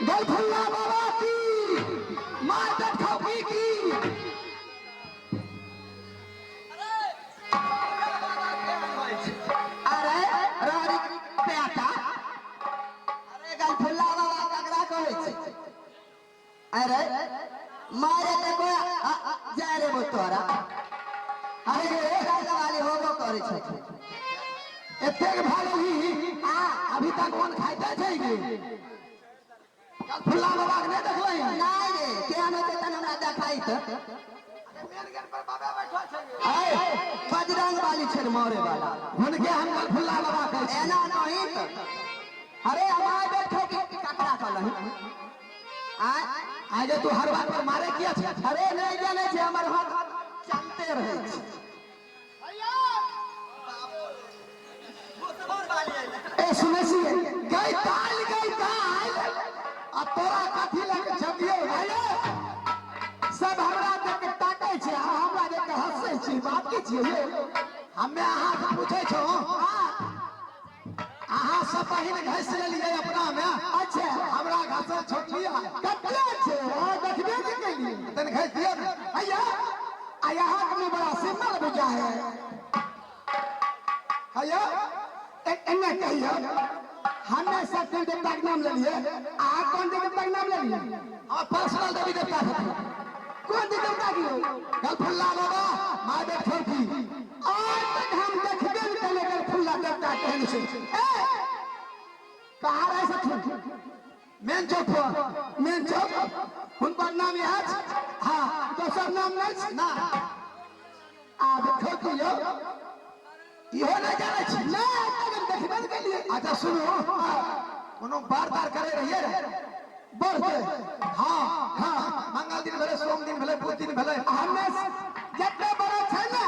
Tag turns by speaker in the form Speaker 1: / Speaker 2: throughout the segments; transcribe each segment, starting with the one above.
Speaker 1: गलफुल्ला बाबा की माता ठोकी की अरे रारी बेटा अरे गलफुल्ला बाबा ककरा कहै छै अरे मारे ते को जा रे बोतोरा अरे रे वाली होबो करे छै एतेक भालो ही अभी तक कोन खाइते छै गे गलफुल्ला बाबा के नहीं देखलै नहीं रे केहन होते तन हमरा देखाई त मेन गेट पर बाबा बैठो छै ए बजरंग वाली छै मारे वाला हुनके हम गलफुल्ला बाबा कहै छै एना नहीं त अरे हमारे बैठो के ककरा कहलही आज तू हर बात पर मारे किया छै अरे नहीं जाने छै हमर हाथ चलते रहे छै ए सुने छी गई ताल आ तोरा कथी लग छबियो भाई सब हमरा देख ताकै छै हमरा देख हंसै छी बात की छियै हमे अहाँ से पूछै छौ अहाँ सब बहिन घस लेलिए अपना में अच्छा हमरा घस छोटलिया कतले छै देखबे के केलिए तन घस दियो भैया आ यहाँ के बड़ा सिंबल बुझा है भैया एने कहियो हमें सत्य देवता के नाम ले लिए आ कौन देवता के नाम ले लिए और पर्सनल देवी देवता है कौन देवता की गलफुल्ला बाबा मां बैठो की आज तक हम देखबे नहीं कले गलफुल्ला देवता कहन से ए कहां रह सकते मेन चौक हुनकर नाम है हां दोसर नाम नहीं ना आ देखो की इहो नहीं जाने छी ना तक देखबे के लिए अच्छा सुनो कोनो बार करे रहिए बढ़ते हां हां मंगल दिन भेले सोम दिन भेले बुध दिन भेले हमें जते बड़ा छै ना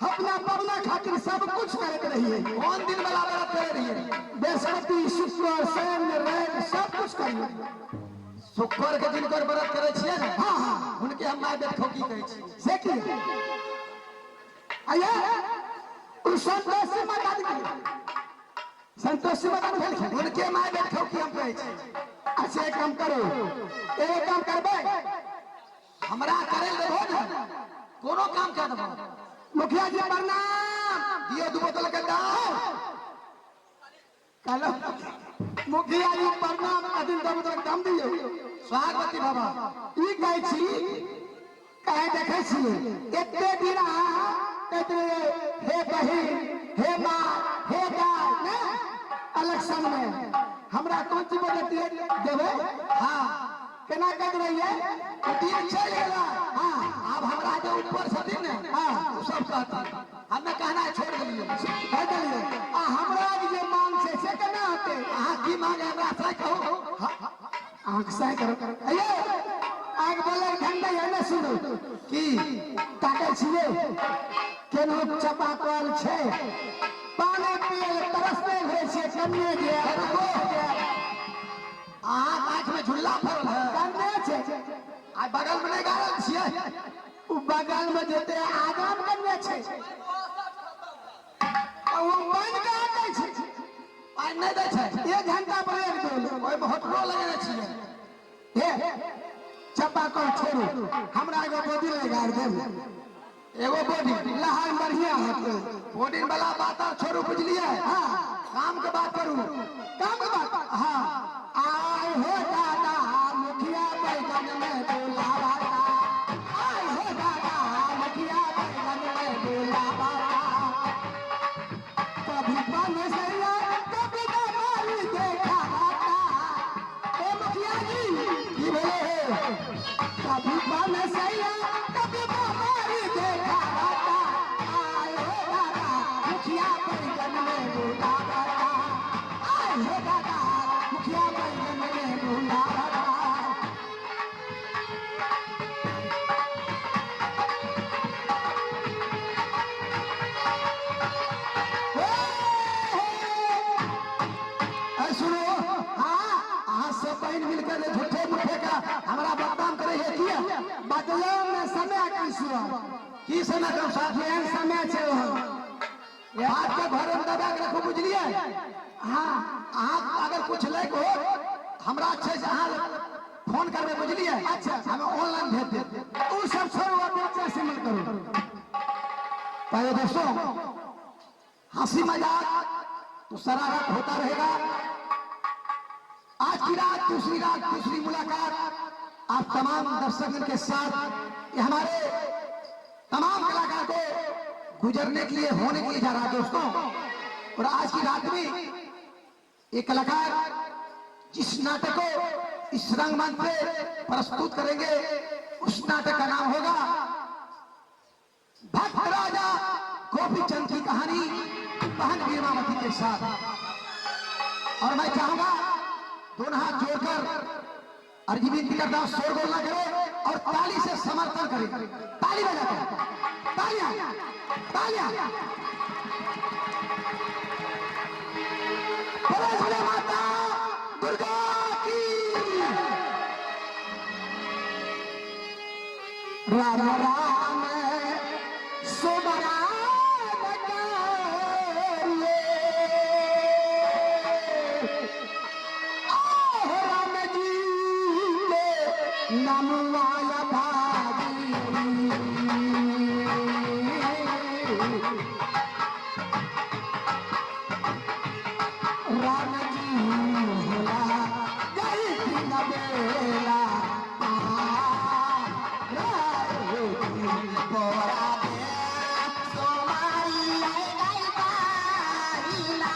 Speaker 1: अपना पवना खातिर सब कुछ करते रहिए कौन दिन वाला व्रत करे रहिए बृहस्पति शुक्र शनि रवि सब कुछ करिए शुक्र के दिन कर व्रत करे छिए ना हां हां उनके हम माय बेट ठोकी कहै छी से की आया संतोषी माता उनके माय बेट ठोकी हम कहै छी अच्छा एक काम करो एक काम करबै हमरा करे देबो ना कोनो काम कर देबो मुखिया जी प्रणाम दियो दू बोतल के दाओ हेलो मुखिया जी प्रणाम अदिन दो बोतल दाम दियो स्वागवती बाबा ई कहै छी कहे देखै छी एते दिन कहते हे बहिन हे माँ हे गाय ना इलेक्शन में हमरा कौन चीज बोलती देवे हाँ केना कर रही है दिन चल गेला हाँ अब हमरा जो ऊपर छथिन ने हाँ सब कहता हमें कहना छोड़ दिलिए कह दिलिए आ हमरा जे मांग से केना होते अहाँ की मांगे हमरा से कहो आंख से करो अये आग बोले घंटा है ना सुनो की ताके छिए केनो चापाकल छै पानी पिए तरसते भे छै कन्ने जे आहा काठ में झुल्ला फरल है कन्ने छै आ बगल में नहीं गाड़ल छिए उ बगल में जेते आगाम कन्ने छै ओ पानी का दै छै पानी नहीं दै छै 1 घंटा ब्रेक देल ओय बहुत रो लगने छिए हे चापाकल छोड़ू हमरा एगो बोडी लगा देब एगो बोडी लहार बढ़िया होते बोडी वाला बात छोड़ू बुझलिए हां काम के बात करू काम के बात हां आय हो दादा मुखिया बैगन में बोलावा आय हो दादा मुखिया बैगन में बोलावा कभी पान सैया कभी दमाली देखा आता ए मुखिया जी की भेले कभी पान सैया कभी दमाली देखा आता आय हो दादा मुखिया बैगन में बोलावा आय हो दादा मुखिया बैगन में बोलावा सुनो हाँ सब बहन मिलकर झूठे मूठे का हमारा बदनाम करे है किया बदलो में समय की समय कम साथ में समय छे बात के घर में दबा के रखो बुझलिए हाँ आप अगर कुछ लायक हो हमरा अच्छे से फोन करबे बुझलिए। अच्छा हम ऑनलाइन भेज देते उ सब छोड़ो बेचा से मत करो। पहले दोस्तों हंसी मजाक तो शरारत होता रहेगा। आज की रात दूसरी मुलाकात आप तमाम दर्शकों के साथ ये हमारे तमाम कलाकार को गुजरने के लिए होने के लिए जा रहा है दोस्तों। और आज की रात में ये कलाकार जिस नाटक को इस रंगमंच पे प्रस्तुत करेंगे उस नाटक का नाम होगा भक्त राजा गोपीचंद की कहानी बहन वीरमावती के साथ। और मैं चाहूंगा दोनों हाथ जोड़कर अर्जीवित करता हूं, शोरगुल ना करे और ताली से समर्थन करें। ताली बजाकर तालियां तालियां। बोले माता दुर्गा की। राम राम सुबरा नमवाया भागी राम जी होला गई दिन बेला बोरा दे सोमाई गई बारीला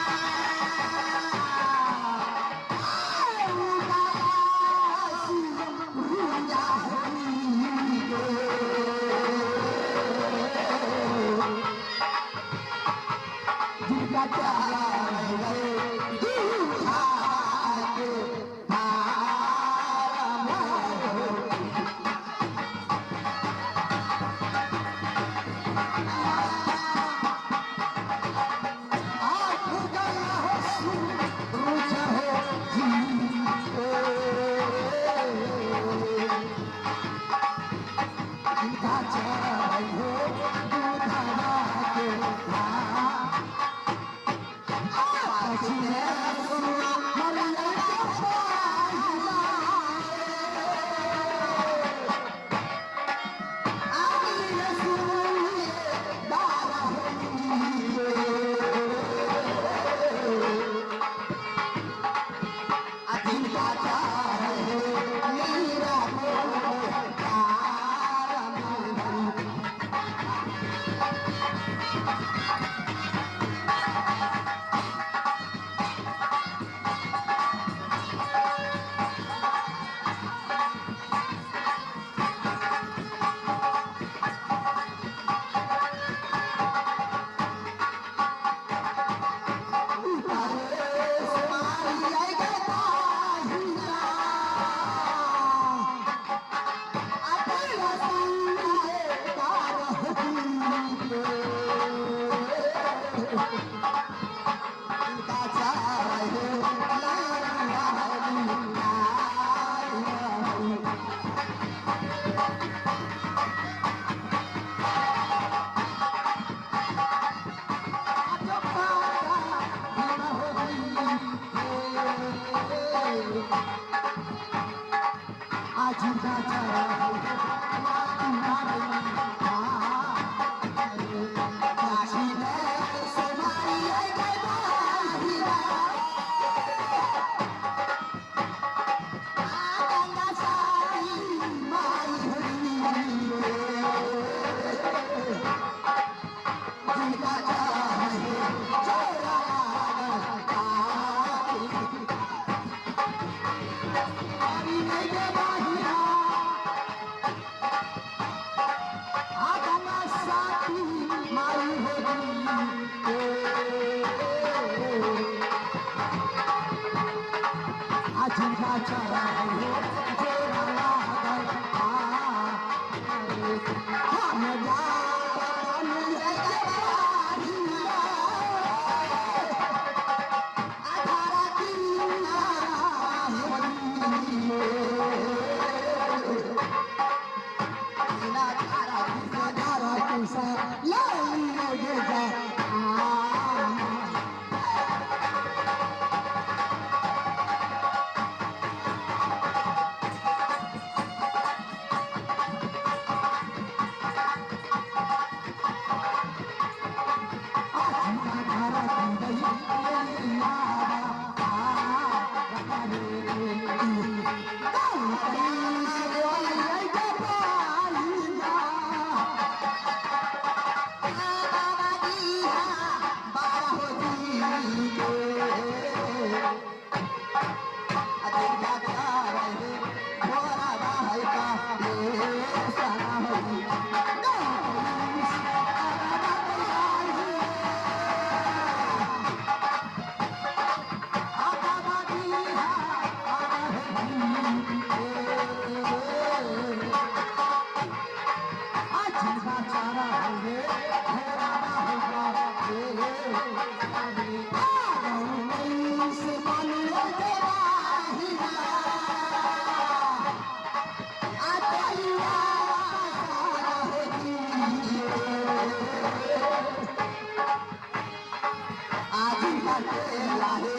Speaker 1: केला हे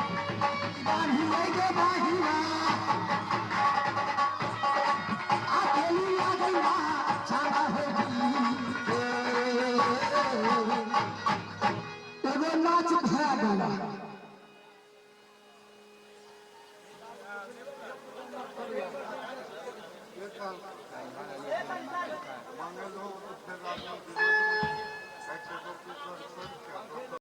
Speaker 1: बाहिरा गे बाहिरा अकेली आ गई छाड़ा हो एगो नाच भया गया
Speaker 2: Mangal हो तो फिर रात में